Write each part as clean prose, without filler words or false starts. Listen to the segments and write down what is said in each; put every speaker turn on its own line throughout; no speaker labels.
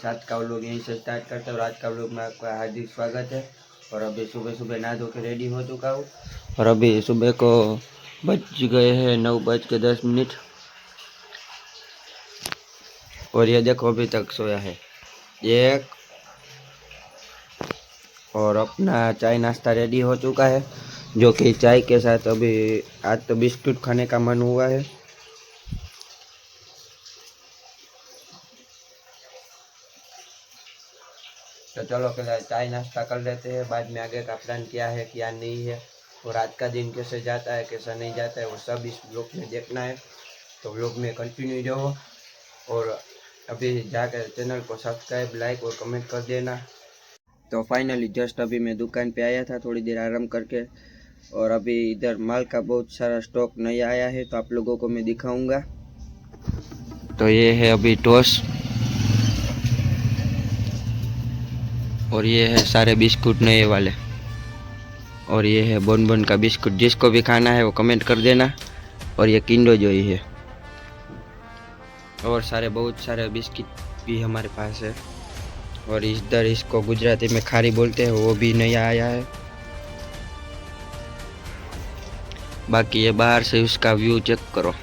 आज का व्लॉग यहीं से स्टार्ट करते हैं और आज का व्लॉग में आपका हार्दिक स्वागत है। और अभी सुबह सुबह नहा धो के रेडी हो चुका हूँ और अभी सुबह को बज गए हैं 9:10 और ये देखो अभी तक सोया है एक। और अपना चाय नाश्ता रेडी हो चुका है, जो कि चाय के साथ अभी आज तो बिस्कुट खाने का मन हुआ है। तो चलो पहले चाय नाश्ता कर लेते हैं, बाद में आगे का प्लान क्या है क्या नहीं है और आज का दिन कैसे जाता है कैसा नहीं जाता है वो सब इस ब्लॉग में देखना है। तो ब्लॉग में कंटिन्यू रहो और अभी जाकर चैनल को सब्सक्राइब लाइक और कमेंट कर देना। तो फाइनली जस्ट अभी मैं दुकान पे आया था थोड़ी देर आराम करके और अभी इधर माल का बहुत सारा स्टॉक नया आया है तो आप लोगों को मैं दिखाऊंगा। तो ये है अभी टोस्ट और ये है सारे बिस्कुट नए वाले और ये है बोन का बिस्कुट। जिसको भी खाना है वो कमेंट कर देना। और ये किंडर जॉय है और बहुत सारे बिस्किट भी हमारे पास है। और इधर इसको गुजराती में खारी बोलते हैं, वो भी नया आया है। बाकी ये बाहर से उसका व्यू चेक करो।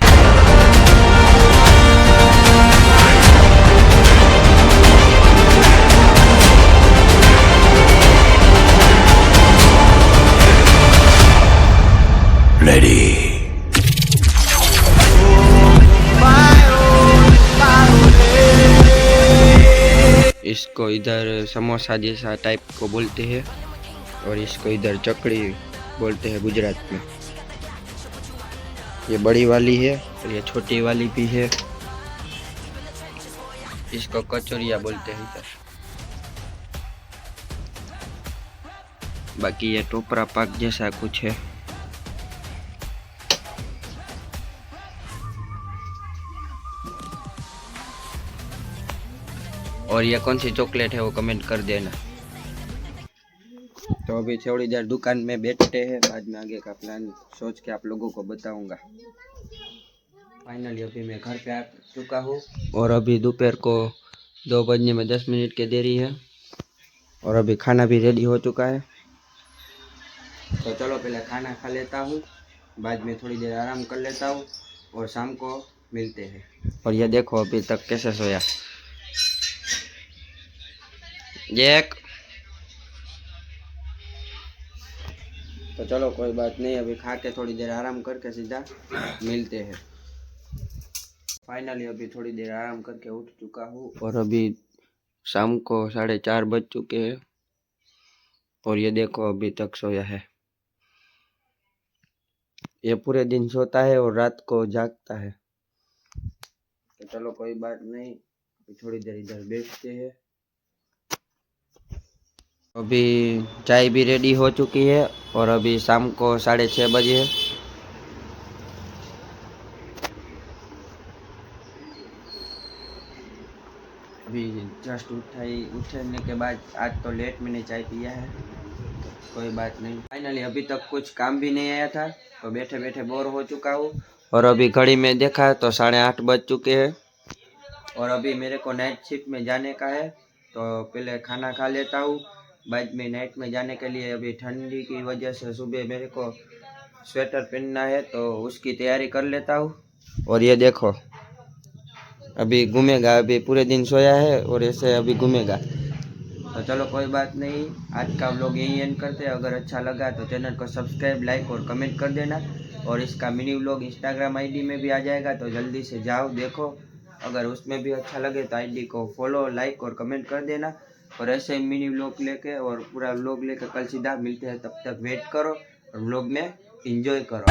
रेडी। इसको इधर समोसा जैसा टाइप को बोलते हैं और इसको इधर चकड़ी बोलते हैं गुजरात में। ये बड़ी वाली है और ये छोटी वाली भी है, इसको कचौरिया बोलते हैं इधर। बाकी ये टोपरा पाक जैसा कुछ है। और ये कौन सी चॉकलेट है वो कमेंट कर देना। तो अभी थोड़ी देर दुकान में बैठते हैं, बाद में आगे का प्लान सोच के आप लोगों को बताऊंगा। फाइनली अभी मैं घर पे आ चुका हूँ और अभी दोपहर को 2:10 की देरी है और अभी खाना भी रेडी हो चुका है। तो चलो पहले खाना खा लेता हूँ, बाद में थोड़ी देर आराम कर लेता हूँ और शाम को मिलते हैं। और ये देखो अभी तक कैसे सोया एक। तो चलो कोई बात नहीं, अभी खा के थोड़ी देर आराम करके सीधा मिलते हैं। फाइनली अभी थोड़ी देर आराम करके उठ चुका हूँ और अभी शाम को 4:30 बज चुके हैं और ये देखो अभी तक सोया है। ये पूरे दिन सोता है और रात को जागता है। तो चलो कोई बात नहीं, अभी थोड़ी देर इधर बैठते हैं। अभी चाय भी रेडी हो चुकी है और अभी शाम को 6:30 बजे है। अभी जस्ट उठने के बाद आज तो लेट मैंने चाय पिया है, कोई बात नहीं। फाइनली अभी तक कुछ काम भी नहीं आया था तो बैठे बैठे बोर हो चुका हूँ और अभी घड़ी में देखा तो 8:30 बज चुके हैं और अभी मेरे को नाइट शिफ्ट में जाने का है। तो पहले खाना खा लेता हूँ, बाद में नाइट में जाने के लिए अभी ठंडी की वजह से सुबह मेरे को स्वेटर पहनना है तो उसकी तैयारी कर लेता हूँ। और ये देखो अभी घूमेगा, अभी पूरे दिन सोया है और ऐसे अभी घूमेगा। तो चलो कोई बात नहीं, आज का व्लॉग यहीं एंड करते हैं। अगर अच्छा लगा तो चैनल को सब्सक्राइब लाइक और कमेंट कर देना। और इसका मिनी व्लॉग इंस्टाग्राम आईडी में भी आ जाएगा तो जल्दी से जाओ देखो। अगर उसमें भी अच्छा लगे तो आईडी को फॉलो लाइक और कमेंट कर देना। और ऐसे मिनी व्लॉग लेके और पूरा व्लॉग लेके कल सीधा मिलते हैं, तब तक वेट करो और व्लॉग में एंजॉय करो।